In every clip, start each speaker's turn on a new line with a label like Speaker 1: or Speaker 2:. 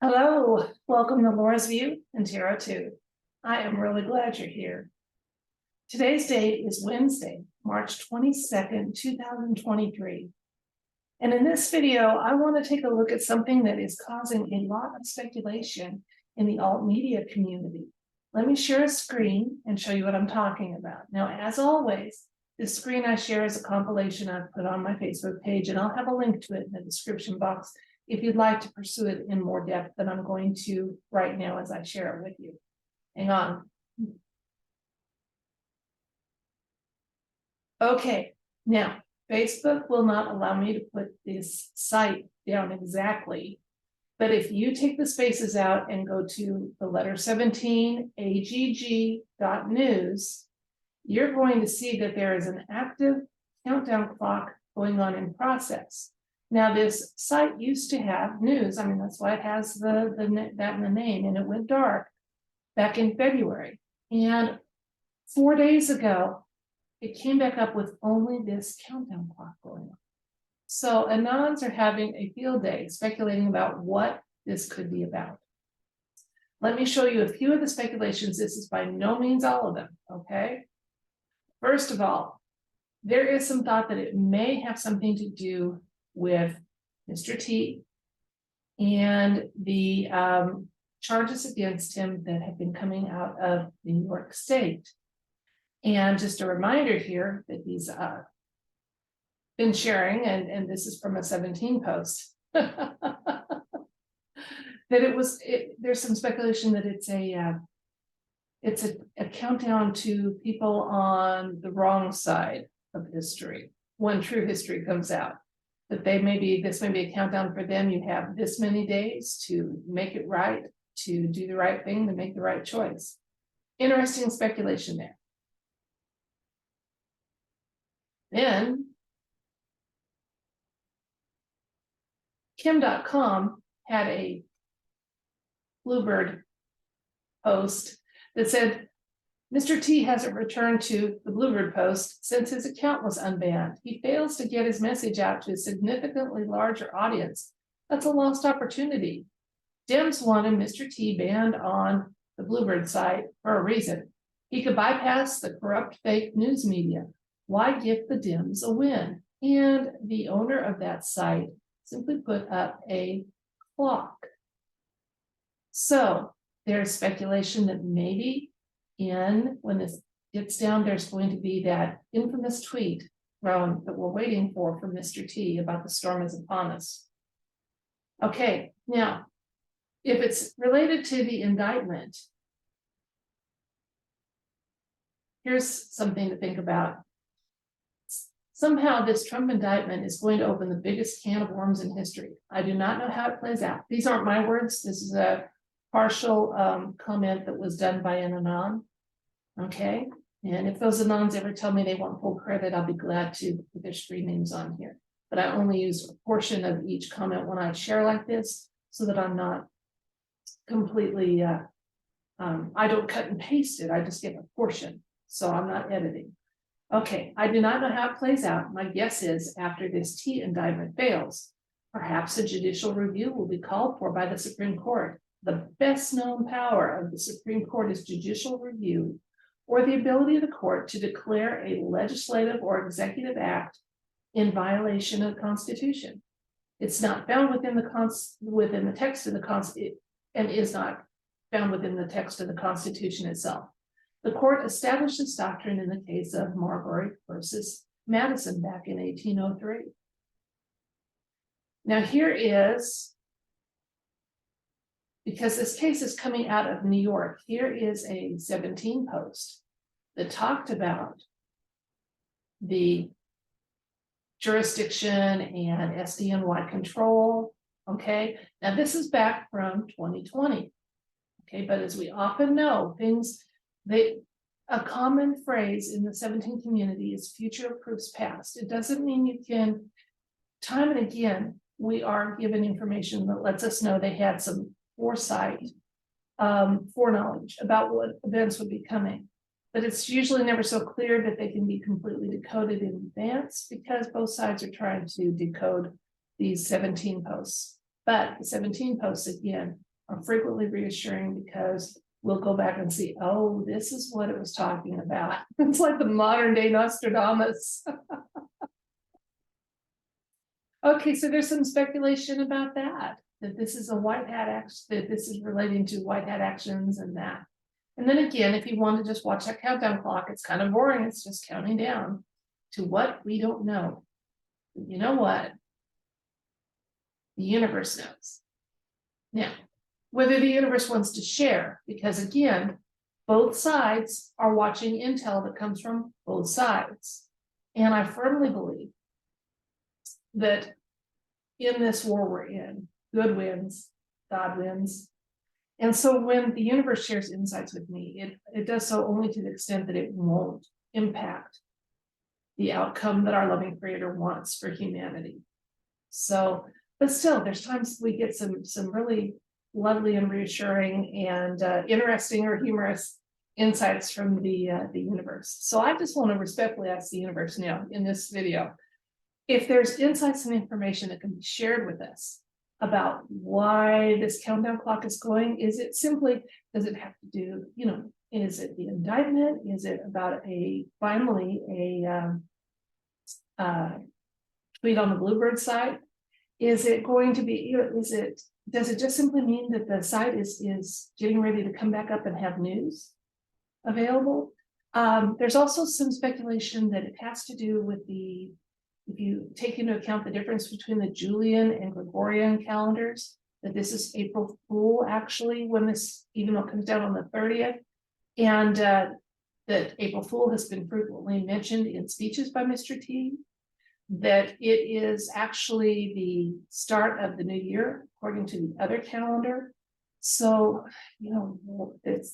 Speaker 1: Hello, welcome to Laura's View and Tarot 2. I am really glad you're here. Today's date is Wednesday, March 22nd, 2023. And in this video, I want to take a look at something that is causing a lot of speculation in the alt media community. Let me share a screen and show you what I'm talking about. Now, as always, this screen I share is a compilation I've put on my Facebook page, and I'll have a link to it in the description box if you'd like to pursue it in more depth than I'm going to right now as I share it with you. Hang on. Okay, now Facebook will not allow me to put this site down exactly, but if you take the spaces out and go to the letter 17 agg.news, you're going to see that there is an active countdown clock going on in process. Now, this site used to have news. I mean, that's why it has that in the name, and it went dark back in February. And 4 days ago, it came back up with only this countdown clock going on. So Anons are having a field day speculating about what this could be about. Let me show you a few of the speculations. This is by no means all of them, okay? First of all, there is some thought that it may have something to do with Mr. T and the charges against him that have been coming out of New York State. And just a reminder here that he's been sharing, and this is from a 17 post, that there's some speculation that it's a countdown to people on the wrong side of history when true history comes out. That this may be a countdown for them. You have this many days to make it right, to do the right thing, to make the right choice. Interesting speculation there. Then Kim.com had a Bluebird post that said, Mr. T hasn't returned to the Bluebird post since his account was unbanned. He fails to get his message out to a significantly larger audience. That's a lost opportunity. Dems wanted Mr. T banned on the Bluebird site for a reason. He could bypass the corrupt fake news media. Why give the Dems a win? And the owner of that site simply put up a clock. So there's speculation that maybe when this gets down, there's going to be that infamous tweet that we're waiting for from Mr. T about the storm is upon us. Okay, now, if it's related to the indictment, here's something to think about. Somehow this Trump indictment is going to open the biggest can of worms in history. I do not know how it plays out. These aren't my words. This is a partial comment that was done by an Anon. Okay, and if those Anons ever tell me they want full credit, I'll be glad to put their street names on here. But I only use a portion of each comment when I share like this, so that I'm not completely, I don't cut and paste it. I just get a portion, so I'm not editing. Okay, I do not know how it plays out. My guess is after this T indictment fails, perhaps a judicial review will be called for by the Supreme Court. The best known power of the Supreme Court is judicial review, or the ability of the court to declare a legislative or executive act in violation of the Constitution. It's not found within the text of the Constitution, and is not found within the text of the Constitution itself. The court established this doctrine in the case of Marbury versus Madison back in 1803. Now here is, because this case is coming out of New York, here is a 17 post that talked about the jurisdiction and SDNY control. Okay, now this is back from 2020. Okay, but as we often know, a common phrase in the 17 community is future proofs past. It doesn't mean you can, time and again, we are given information that lets us know they had some foresight, foreknowledge about what events would be coming. But it's usually never so clear that they can be completely decoded in advance, because both sides are trying to decode these 17 posts. But the 17 posts, again, are frequently reassuring because we'll go back and see, oh, this is what it was talking about. It's like the modern day Nostradamus. Okay, so there's some speculation about that this is a white hat action, that this is relating to white hat actions and that. And then again, if you want to just watch that countdown clock, it's kind of boring. It's just counting down to what we don't know. But you know what? The universe knows. Now, whether the universe wants to share, because again, both sides are watching intel that comes from both sides. And I firmly believe that in this war we're in, good wins, God wins. And so when the universe shares insights with me, it does so only to the extent that it won't impact the outcome that our loving creator wants for humanity. So, but still, there's times we get some really lovely and reassuring and interesting or humorous insights from the universe. So I just want to respectfully ask the universe now in this video, if there's insights and information that can be shared with us about why this countdown clock is going, is it simply, does it have to do, is it the indictment? Is it about finally a tweet on the Bluebird side? Is it going to be, does it just simply mean that the site is getting ready to come back up and have news available? There's also some speculation that it has to do with if you take into account the difference between the Julian and Gregorian calendars, that this is April Fool actually, when this, even though it comes down on the 30th, and that April Fool has been frequently mentioned in speeches by Mr. T, that it is actually the start of the new year, according to the other calendar. So, the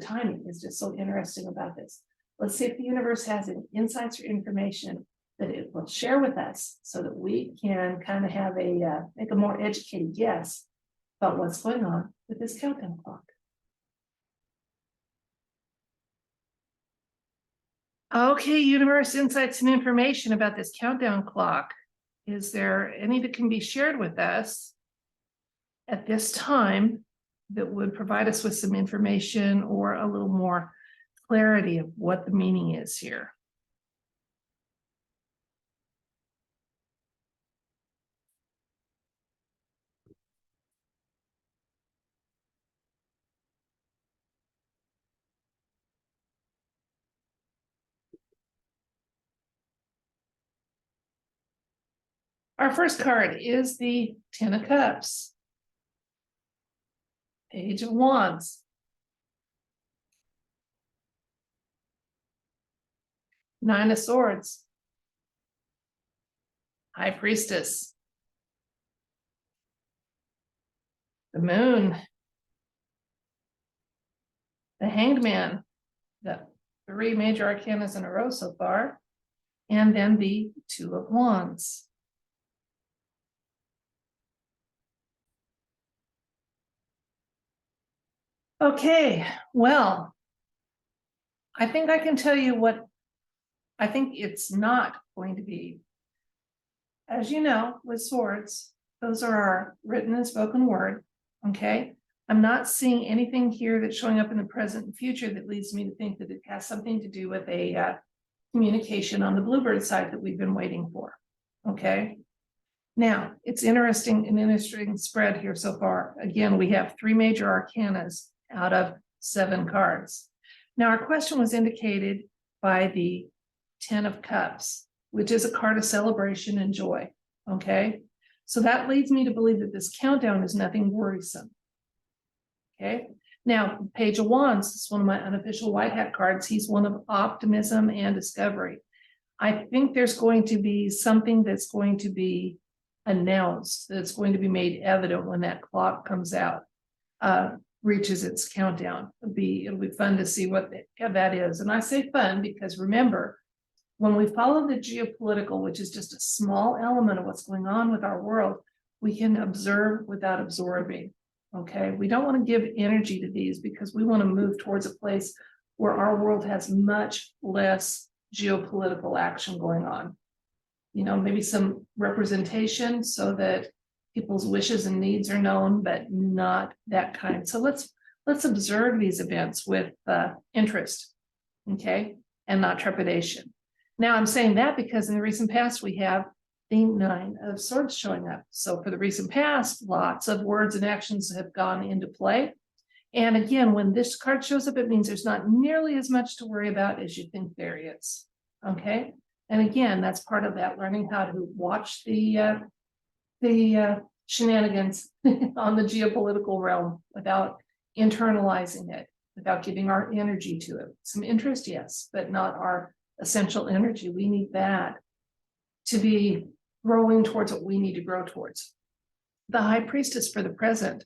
Speaker 1: timing is just so interesting about this. Let's see if the universe has any insights or information that it will share with us so that we can kind of have make a more educated guess about what's going on with this countdown clock. Okay, universe, insights and information about this countdown clock. Is there any that can be shared with us at this time that would provide us with some information or a little more clarity of what the meaning is here? Our first card is the Ten of Cups, Page of Wands, Nine of Swords, High Priestess, the Moon, the Hanged Man, the 3 major arcanas in a row so far, and then the Two of Wands. Okay, well, I think I can tell you what I think it's not going to be. As you know, with swords, those are our written and spoken word, okay? I'm not seeing anything here that's showing up in the present and future that leads me to think that it has something to do with a communication on the Bluebird side that we've been waiting for, okay? Now, it's an interesting spread here so far. Again, we have 3 major arcanas out of 7 cards. Now, our question was indicated by the 10 of Cups, which is a card of celebration and joy, okay? So that leads me to believe that this countdown is nothing worrisome, okay? Now, Page of Wands is one of my unofficial white hat cards. He's one of optimism and discovery. I think there's going to be something that's going to be announced, that's going to be made evident when that clock comes out, reaches its countdown. It'll be fun to see what that is. And I say fun because remember, when we follow the geopolitical, which is just a small element of what's going on with our world, we can observe without absorbing, okay? We don't want to give energy to these because we want to move towards a place where our world has much less geopolitical action going on. Maybe some representation so that people's wishes and needs are known, but not that kind. So let's observe these events with interest, okay, and not trepidation. Now I'm saying that because in the recent past we have the 9 of Swords showing up. So for the recent past, lots of words and actions have gone into play. And again, when this card shows up, it means there's not nearly as much to worry about as you think there is. Okay. And again, that's part of that learning how to watch the shenanigans on the geopolitical realm without internalizing it, without giving our energy to it. Some interest, yes, but not our essential energy. We need that to be growing towards what we need to grow towards. The High Priestess for the present.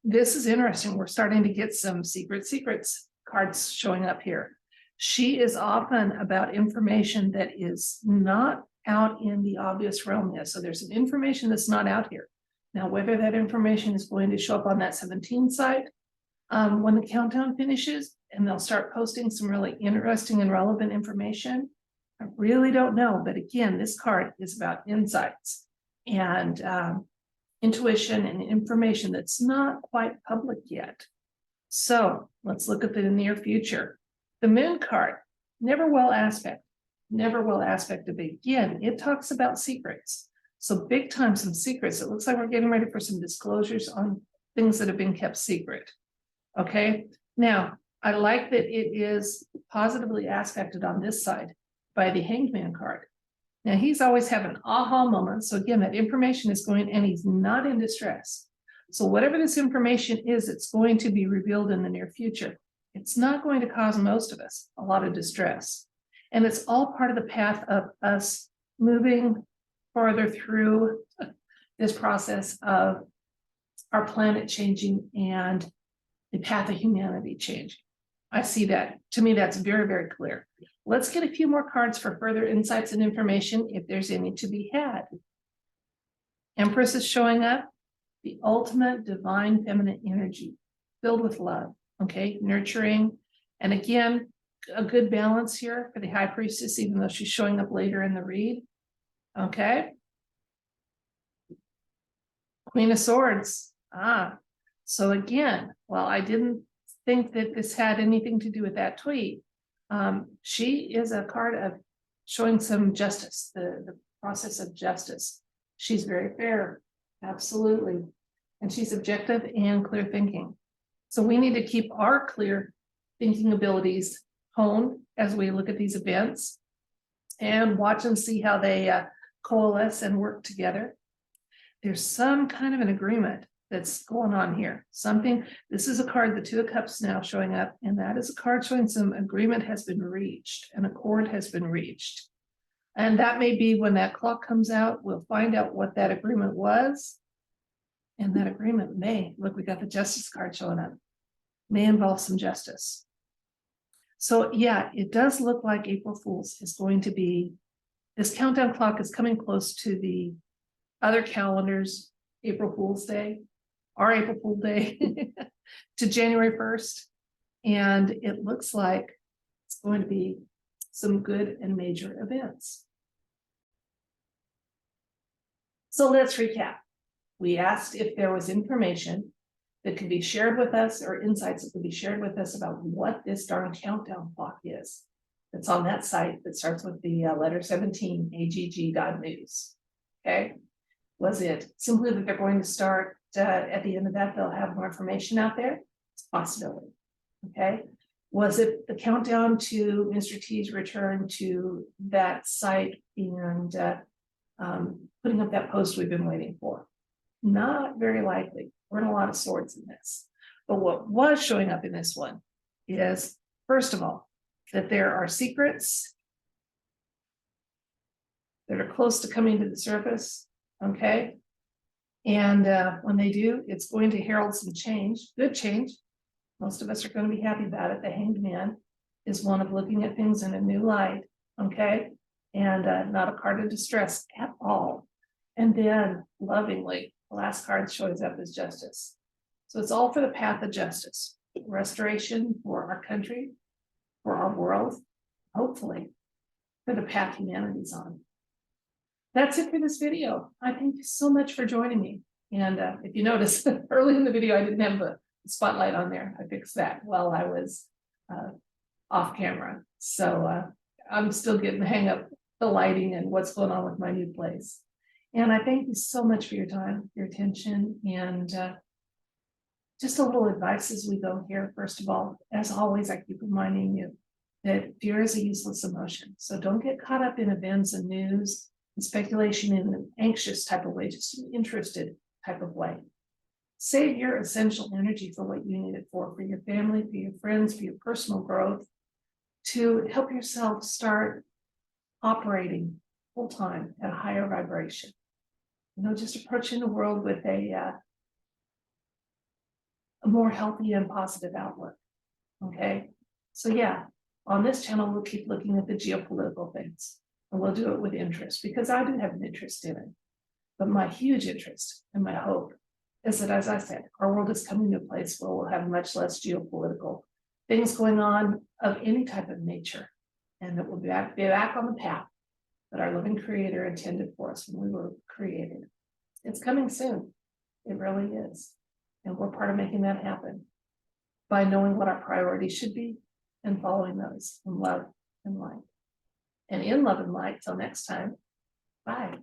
Speaker 1: This is interesting. We're starting to get some secrets cards showing up here. She is often about information that is not out in the obvious realm yet. So there's some information that's not out here. Now, whether that information is going to show up on that 17 site when the countdown finishes, and they'll start posting some really interesting and relevant information, I really don't know. But again, this card is about insights and intuition and information that's not quite public yet. So let's look at the near future. The Moon card, never well aspect of again, it talks about secrets. So big time, some secrets. It looks like we're getting ready for some disclosures on things that have been kept secret. Okay, now I like that it is positively aspected on this side by the Hanged Man card. Now he's always having aha moments. So again, that information is going, and he's not in distress. So whatever this information is, it's going to be revealed in the near future. It's not going to cause most of us a lot of distress. And it's all part of the path of us moving farther through this process of our planet changing and the path of humanity changing. I see that. To me, that's very, very clear. Let's get a few more cards for further insights and information if there's any to be had. Empress is showing up, the ultimate divine feminine energy, filled with love, okay, nurturing. And again, a good balance here for the High Priestess, even though she's showing up later in the read. Okay. Queen of Swords. So again, while I didn't think that this had anything to do with that tweet, she is a card of showing some justice, the process of justice. She's very fair, absolutely. And she's objective and clear thinking. So we need to keep our clear thinking abilities honed as we look at these events and watch and see how they coalesce and work together. There's some kind of an agreement that's going on here. Something, this is a card, the Two of Cups now showing up, and that is a card showing some agreement has been reached, an accord has been reached. And that may be when that clock comes out, we'll find out what that agreement was. And that agreement may, look, we got the Justice card showing up, may involve some justice. So yeah, it does look like April Fool's is going to be, this countdown clock is coming close to the other calendars, April Fool's Day, our April Fool's Day to January 1st. And it looks like it's going to be some good and major events. So let's recap. We asked if there was information that could be shared with us or insights that could be shared with us about what this darn countdown clock is. It's on that site that starts with the letter 17, agg.news. Okay. Was it simply that they're going to start at the end of that, they'll have more information out there? It's a possibility. Okay. Was it the countdown to Mr. T's return to that site and putting up that post we've been waiting for? Not very likely. We're in a lot of swords in this. But what was showing up in this one is, first of all, that there are secrets that are close to coming to the surface. Okay. And when they do, it's going to herald some change, good change. Most of us are going to be happy about it. The Hanged Man is one of looking at things in a new light. Okay. And not a card of distress at all. And then lovingly, the last card shows up as justice. So it's all for the path of justice, restoration for our country, for our world, hopefully for the path humanity's on. that's it for this video. I thank you so much for joining me. And if you notice, early in the video, I didn't have the spotlight on there. I fixed that while I was off camera. So I'm still getting the hang of the lighting and what's going on with my new place. And I thank you so much for your time, your attention, and just a little advice as we go here. First of all, as always, I keep reminding you that fear is a useless emotion. So don't get caught up in events and news and speculation in an anxious type of way, just an interested type of way. Save your essential energy for what you need it for your family, for your friends, for your personal growth, to help yourself start operating full time at a higher vibration. Just approaching the world with a more healthy and positive outlook. Okay. So yeah, on this channel, we'll keep looking at the geopolitical things, and we'll do it with interest because I do have an interest in it. But my huge interest and my hope is that, as I said, our world is coming to a place where we'll have much less geopolitical things going on of any type of nature, and that we'll be back on the path that our living creator intended for us when we were created. It's coming soon. It really is. And we're part of making that happen by knowing what our priorities should be and following those in love and light. And in love and light, till next time, bye.